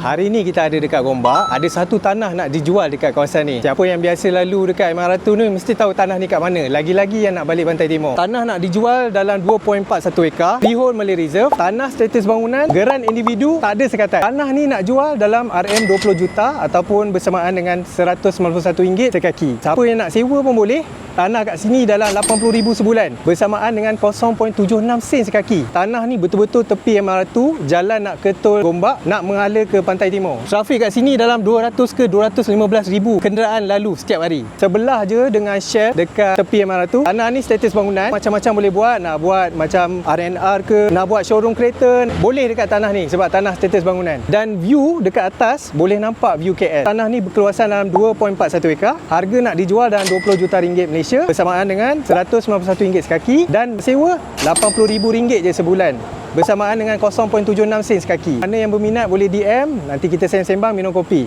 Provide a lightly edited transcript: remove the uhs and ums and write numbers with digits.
Hari ni kita ada dekat Gombak, ada satu tanah nak dijual dekat kawasan ni. Siapa yang biasa lalu dekat MR2 ni mesti tahu tanah ni kat mana. Lagi-lagi yang nak balik Pantai Timur. Tanah nak dijual dalam 2.41 ekar, freehold Malay Reserve, tanah status bangunan, geran individu, tak ada sekatan. Tanah ni nak jual dalam RM 20 juta ataupun bersamaan dengan RM191 sekaki. Siapa yang nak sewa pun boleh. Tanah kat sini dalam RM80,000 sebulan bersamaan dengan 0.76 sen sekaki. Tanah ni betul-betul tepi MR2, jalan nak ke tol Gombak, nak mengalir ke Pantai Timur. Trafik kat sini dalam 200 ke 215 ribu kenderaan lalu setiap hari. Sebelah je dengan share dekat tepi MR2. Tanah ni status bangunan, macam-macam boleh buat. Nak buat macam R&R ke, nak buat showroom kereta, boleh dekat tanah ni sebab tanah status bangunan. Dan view dekat atas boleh nampak view KL. Tanah ni berkeluasan dalam 2.41 ekar. Harga nak dijual dalam 20 juta ringgit Malaysia bersamaan dengan RM191 sekaki, dan sewa RM80,000 je sebulan bersamaan dengan 0.76 sen sekaki. Mana yang berminat boleh DM, nanti kita sembang minum kopi.